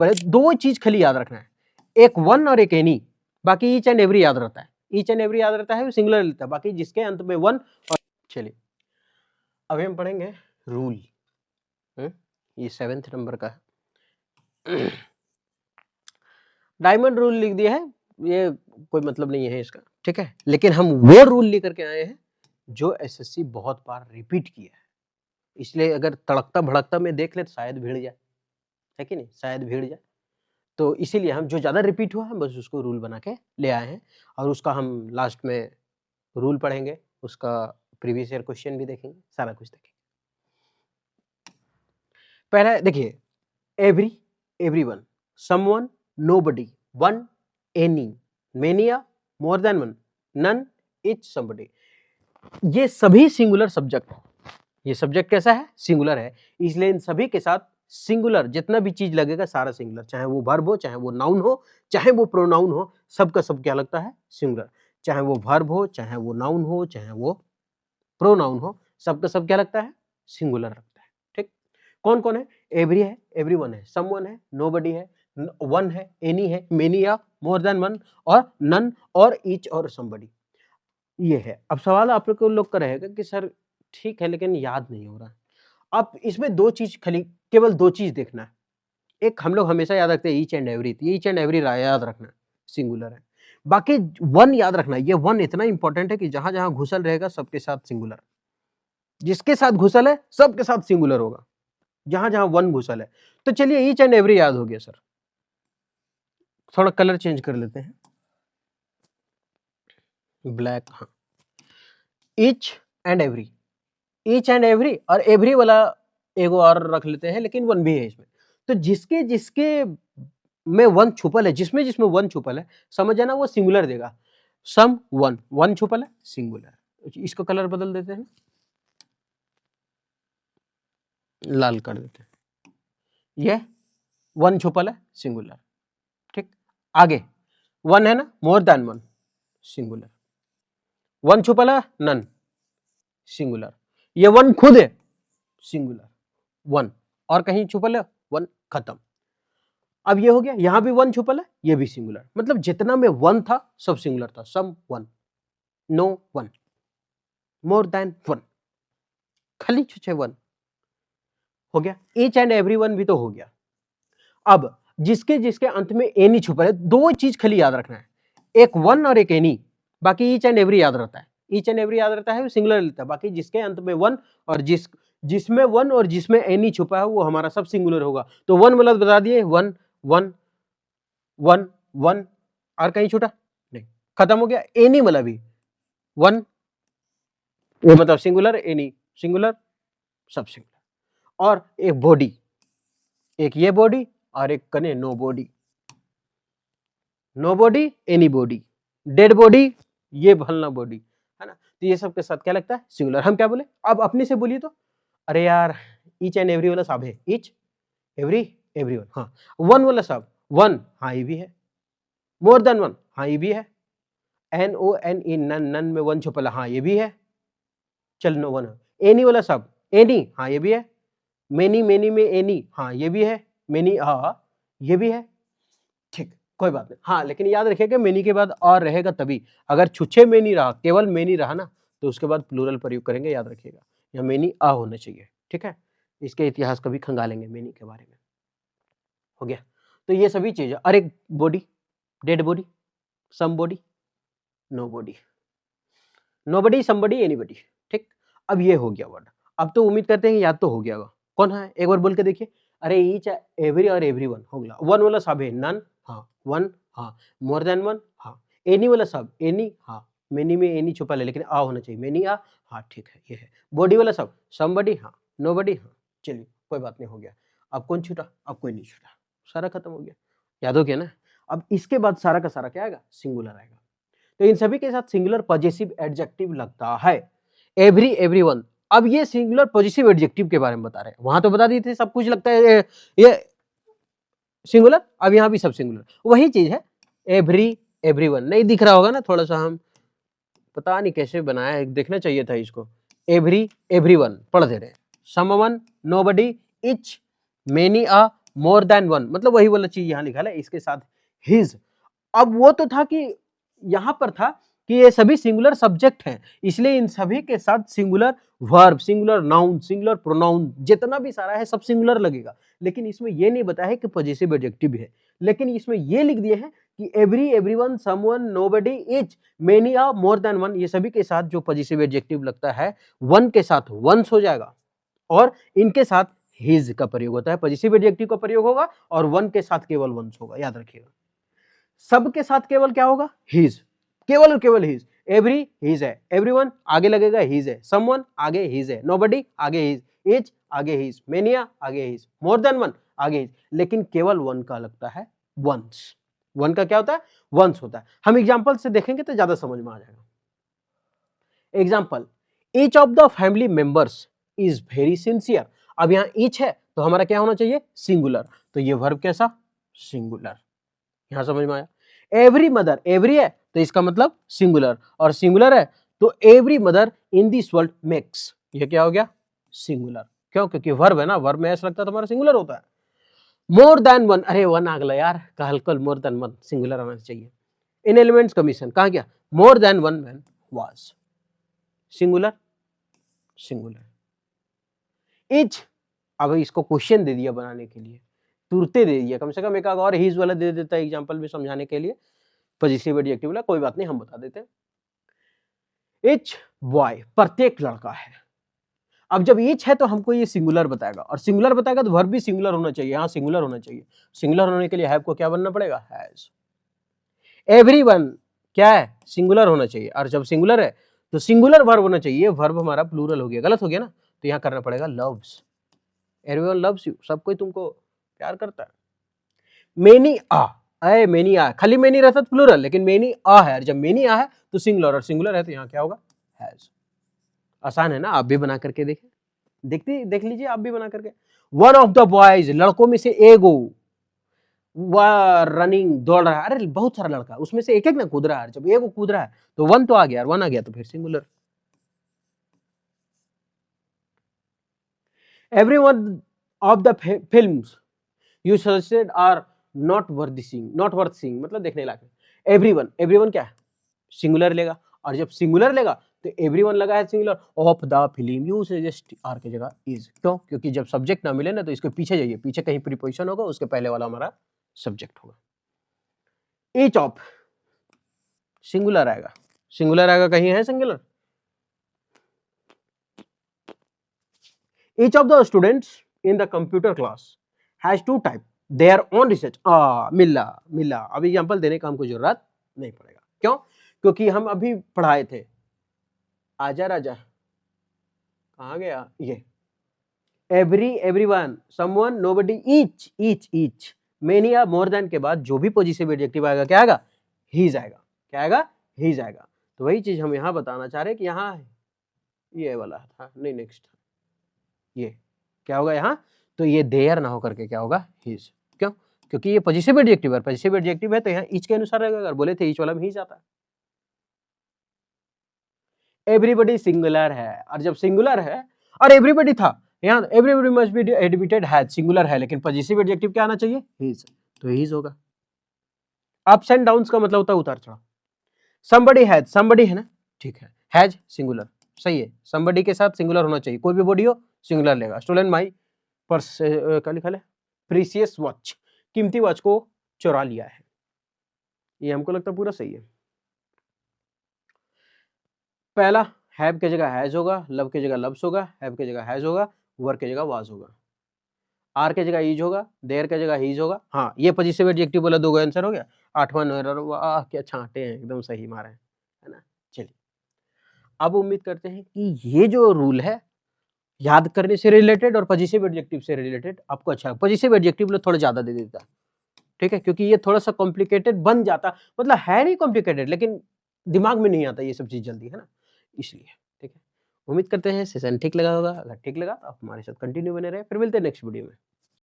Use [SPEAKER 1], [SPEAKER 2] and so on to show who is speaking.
[SPEAKER 1] पहले दो चीज खाली याद रखना है, एक वन और एक एनी, बाकी ईच एंड एवरी याद रहता है, ईच एंड एवरी याद रहता है, सिंगुलर लेता है, बाकी जिसके अंत में वन और। चलिए अभी हम पढ़ेंगे रूल, ये 7th नंबर का है। डायमंड रूल लिख दिया है, ये कोई मतलब नहीं है इसका, ठीक है, लेकिन हम वो रूल लेकर के आए हैं जो एसएससी बहुत बार रिपीट किया है, इसलिए अगर तड़कता भड़कता में देख ले तो शायद भिड़ जाए, है कि नहीं, शायद भिड़ जाए, तो इसीलिए हम जो ज्यादा रिपीट हुआ है बस उसको रूल बना के ले आए हैं, और उसका हम लास्ट में रूल पढ़ेंगे, उसका प्रीवियस ईयर क्वेश्चन भी देखेंगे, सारा कुछ देखेंगे। पहला देखिए, every, everyone, someone, nobody, one, any, many a, more than one, none, each, somebody, ये सभी सिंगुलर सब्जेक्ट है। ये सब्जेक्ट कैसा है, सिंगुलर है, इसलिए इन सभी के साथ सिंगुलर जितना भी चीज लगेगा सारा सिंगुलर, चाहे वो वर्ब हो, चाहे वो नाउन हो, चाहे वो प्रोनाउन हो, सबका सब क्या लगता है, सिंगुलर, चाहे वो वर्ब हो, चाहे वो नाउन हो, चाहे वो प्रोनाउन हो, सबका सब क्या लगता है, सिंगुलर लगता है, ठीक। कौन कौन है, एवरी है, एवरीवन है, समवन है, नोबडी है, वन है, एनी है, मेनी या मोर देन वन, और नन और ईच और समबडी, ये है। अब सवाल आप लोग का रहेगा कि सर ठीक है लेकिन याद नहीं हो रहा है, अब इसमें दो चीज खाली, केवल दो चीज देखना है, एक हम लोग हमेशा याद रखते हैं each and every, each and every याद रखना है, सिंगुलर है, बाकी वन याद रखना है, ये वन इतना इंपॉर्टेंट है कि जहां जहां घुसल रहेगा सबके साथ सिंगुलर, जिसके साथ घुसल है सबके साथ सिंगुलर होगा, जहां जहां वन घुसल है। तो चलिए ईच एंड एवरी याद हो गया सर, थोड़ा कलर चेंज कर लेते हैं, ब्लैक, हाँ, each and every, each and every, और एवरी वाला एगो और रख लेते हैं, लेकिन वन भी है इसमें, तो जिसके जिसके में वन छुपल है, जिसमें जिसमें वन छुपल है, समझ जाना वो सिंगुलर देगा, सम वन, वन छुपल है, सिंगुलर, इसको कलर बदल देते हैं, लाल कर देते हैं, ये वन छुपल है, सिंगुलर, ठीक। आगे वन है ना, मोर देन वन, सिंगुलर, वन छुपल है, नन, सिंगुलर, ये वन खुद है, सिंगुलर, वन, और कहीं छुपल है, वन, खत्म। अब ये हो गया, यहां भी वन छुपल है, ये भी सिंगुलर, मतलब जितना में वन था सब सिंगुलर था, someone, no one, more than one, खाली छुछे वन, हो गया। ईच एंड एवरी वन भी तो हो गया। अब जिसके जिसके अंत में एनी छुपा है, दो चीज खाली याद रखना है, एक वन और एक एनी, बाकी ईच एंड एवरी याद रहता है, ईच एंड एवरी याद रहता है, सिंगुलर लेता है, बाकी जिसके अंत में वन और जिसमें वन और जिसमें एनी छुपा है वो हमारा सब सिंगुलर होगा। तो वन मतलब बता दिए, वन वन वन वन, और कहीं छूटा नहीं, खत्म हो गया। एनी वाला भी वन, ये मतलब सिंगुलर, एनी सिंगुलर, सब सिंगुलर। और एक बॉडी, एक ये बॉडी और एक कने no body, no body, any body, dead body, ये भलना बॉडी, है ना, तो ये सब के साथ क्या लगता है, सिंगुलर। हम क्या बोले, अब अपने से बोलिए तो, अरे यार ईच एंड एवरी वाला सब है, ईच एवरी एवरीवन, हाँ, वन वाला सब, वन, हाँ ये भी है, मोर देन वन, हाँ ये भी है, N O N E, none, none में वन छुपला, हाँ ये भी है, चल नो वन, एनी वाला सब, एनी, हाँ ये भी है, मेनी, मेनी में एनी, हाँ ये भी है, मेनी, हाँ ये भी है, ठीक, कोई बात नहीं। हाँ लेकिन याद रखिएगा मेनी के बाद और रहेगा तभी, अगर छुच्छे में नहीं रहा, केवल मेनी रहा ना, तो उसके बाद प्लूरल प्रयोग करेंगे, याद रखिएगा, या मेनी आ होना चाहिए, ठीक है। इसके इतिहास कभी खंगालेंगे मेनी के बारे में, हो गया। तो ये सभी चीजें, और एक body, dead body, some body, no body, nobody, somebody, anybody, ठीक। अब ये हो गया वर्ड, अब तो उम्मीद करते हैं याद तो हो गया होगा। कौन है, एक बार बोल के देखिए, अरे ईच एवरी और एवरीवन हो गया, वन वाला सब है, नन, हाँ, वन, हाँ, मोर देन वन, हाँ, एनी वाला सब, एनी, हाँ, मेनी में एनी छुपा ले, लेकिन आ होना चाहिए, मेनी आ, हाँ ठीक है, ये है। बॉडी वाला सब, समबडी, हाँ, नोबडी, हाँ, चलिए कोई बात नहीं, हो गया। अब कौन छूटा, अब कोई नहीं छूटा, सारा खत्म हो गया, याद हो गया ना। अब इसके बाद सारा का सारा क्या आएगा, सिंगुलर आएगा। तो इन सभी के साथ सिंगुलर पॉजिटिव एडजेक्टिव लगता है, एवरी, एवरीवन। अब ये सिंगुलर पॉजिटिव एडजेक्टिव के बारे में बता रहे हैं, वहां तो बता दिए थे सब कुछ लगता है ये सिंगुलर, अब यहाँ भी सब सिंगुलर, वही चीज है, एवरी, एवरीवन। नहीं दिख रहा होगा ना, थोड़ा सा हम पता नहीं कैसे बनाया है, देखना चाहिए था इसको। एवरी, एवरीवन पढ़ दे रहे हैं, समवन, नोबडी, इच, मेनी, आ, मोर देन वन, मतलब वही वाला चीज यहाँ लिखा है इसके साथ हिज। अब वो तो था कि यहाँ पर था कि ये सभी सिंगुलर सब्जेक्ट हैं, इसलिए इन सभी के साथ singular verb, singular noun, singular pronoun, जितना भी सारा है सब सिंगुलर लगेगा। लेकिन इसमें ये नहीं बताया है कि पॉजिटिव एडजेक्टिव है, लेकिन इसमें ये लिख दिए हैं कि every, everyone, someone, nobody, each, many, आ, मोर देन वन, ये सभी के साथ जो पॉजिटिव एडजेक्टिव लगता है वन के साथ वंस हो जाएगा, और इनके साथ हिज का प्रयोग होता है। पॉजिटिव एडजेक्टिव का प्रयोग होगा और वन के साथ केवल वंस होगा, याद रखिएगा। सब के साथ केवल क्या होगा? हिज, केवल और केवल हिज। एवरी हिज है, एवरीवन आगे लगेगा हिज है, समवन आगे हिज है, नोबडी आगे हिज, ईच आगे हिज, मेनिया आगे हिज, मोर देन वन आगे हिज, लेकिन केवल वन का लगता है वंस। वन का क्या होता है? वंस होता है। हम एग्जांपल से देखेंगे तो ज्यादा समझ में आ जाएगा। Example, each of the family members is very sincere. अब यहाँ ईच है तो हमारा क्या होना चाहिए? सिंगुलर, तो ये वर्ब कैसा? सिंगुलर। यहां समझ में आया? एवरी मदर, एवरी है तो इसका मतलब सिंगुलर, और सिंगुलर है तो every mother in this world makes, ये क्या हो गया? सिंगुलर। क्यों? क्योंकि वर्ब है ना, वर्ब में ऐसा लगता है तो हमारा सिंगुलर होता है। मोर देन वन, अरे वन आ गया यार, कल मोर देन वन सिंगुलर आना चाहिए। इन एलिमेंट्स कमीशन कहा गया? मोर than one man was, singular, singular. Etch, अब इसको क्वेश्चन दे दिया बनाने के लिए, तुरते दे दिया, कम से कम एक आध और हिज वाला दे देता है एग्जांपल में समझाने के लिए, पॉजिटिव एडजेक्टिव वाला, कोई बात नहीं हम बता देते हैं। इच बॉय, प्रत्येक लड़का है। अब जब इच है तो हमको ये सिंगुलर बताएगा, और सिंगुलर बताएगा तो वर्ब भी सिंगुलर होना चाहिए, यहाँ सिंगुलर होना चाहिए। सिंगुलर होने के लिए हैव को क्या बनना पड़ेगा? हैज। एवरीवन क्या है? सिंगुलर होना चाहिए, और जब सिंगुलर है तो सिंगुलर वर्ब होना चाहिए, वर्ब हमारा प्लूरल हो गया, गलत हो गया ना, तो यहाँ करना पड़ेगा लव्स। एवरीवन लव्स यू, सब कोई तुमको प्यार करता है। मेनी आ, अरे मेनी आ, खाली मेनी रहता तो प्लूरल, लेकिन मेनी आ है, जब मेनी आ है तो सिंगुलर, और सिंगुलर है तो यहाँ क्या होगा? हैज। आसान है ना, आप भी बना करके देखें, देख लीजिए आप भी बना करके। वन ऑफ द बॉयज, लड़कों में से एगो, वह रनिंग, दौड़ रहा है, अरे बहुत सारा लड़का, उसमें से एक एक ना कूद रहा है, जब एगो कूद रहा है तो वन तो आ गया, वन आ गया तो फिर singular. Every one of the films you suggested are not worth seeing, not worth seeing मतलब देखने लायक। एवरीवन, एवरीवन क्या है? सिंगुलर लेगा, और जब सिंगुलर लेगा तो एवरीवन लगा है singular, of the film you suggest are की जगह इज। क्यों? क्योंकि जब सब्जेक्ट ना मिले ना तो इसके पीछे जाइए, पीछे कहीं प्रीपोजिशन होगा, उसके पहले वाला हमारा सब्जेक्ट होगा। ईच ऑफ, सिंगुलर आएगा, सिंगुलर आएगा, कहीं है singular? Each of the students in the computer class has to type their own research. मिला मिला, अब एग्जांपल देने का हमको जरूरत नहीं पड़ेगा। क्यों? क्योंकि हम अभी पढ़ाए थे। आजा राजा, कहाँ गया ये? Every, everyone, someone, nobody, each, each, each, many या मोर देन के बाद जो भी पॉजिटिव एडजेक्टिव आएगा क्या आएगा? हीज आएगा। क्या आएगा? हीज आएगा। तो वही चीज हम यहाँ बताना चाह रहे हैं कि यहाँ ये वाला था, नहीं नेक्स्ट ये क्या होगा यहाँ? तो ये देयर ना होकर के क्या होगा? हीज। क्यों? क्योंकि ये पॉजिटिव एडजेक्टिव है, पॉजिटिव एडजेक्टिव है तो यहाँ ईच के अनुसार रहेगा, अगर बोले थे ईच वाला में हीज आता है। एवरीबडी सिंगुलर है, और जब सिंगुलर है और एवरीबडी था, यहाँ everybody must be admitted has, singular है लेकिन पॉजिटिव एडजेक्टिव क्या आना चाहिए? हीज, तो हीज होगा। अप्स एंड डाउन्स का मतलब होता है उतार चढ़ाव। समबडी हैज, समबडी है ना, ठीक है, हैज सिंगुलर, सही है, समबडी के साथ सिंगुलर होना चाहिए, कोई भी बॉडी हो सिंगुलर लेगा। स्टोलन माई पर्स, क्या लिखा है? प्रीसियस वॉच, कीमती वॉच को चुरा लिया है, ये हमको लगता है पूरा सही है। पहला हैव की जगह हैज होगा, लव की जगह लव्स होगा, हैव की जगह हैज होगा, वर की जगह वाज होगा, आर की जगह इज होगा, देयर की जगह हीज होगा। हाँ, ये पॉजिटिव एडजेक्टिव बोला, दो आंसर हो गया। आठवां एरर, वाह क्या छांटे हैं, एकदम सही मारे हैं, है ना। चलिए, अब उम्मीद करते हैं कि ये जो रूल है याद करने से रिलेटेड और पॉजिटिव एडजेक्टिव से रिलेटेड आपको अच्छा, पॉजिटिव एडजेक्टिव थोड़ा ज्यादा दे देता, ठीक है, क्योंकि ये थोड़ा सा कॉम्प्लिकेटेड बन जाता, मतलब है नहीं कॉम्प्लिकेटेड, लेकिन दिमाग में नहीं आता ये सब चीज जल्दी, है ना, इसलिए। ठीक है, उम्मीद करते हैं सेशन ठीक लगा होगा, अगर ठीक लगा तो आप हमारे साथ कंटिन्यू बने रहे, फिर मिलते हैं नेक्स्ट वीडियो में।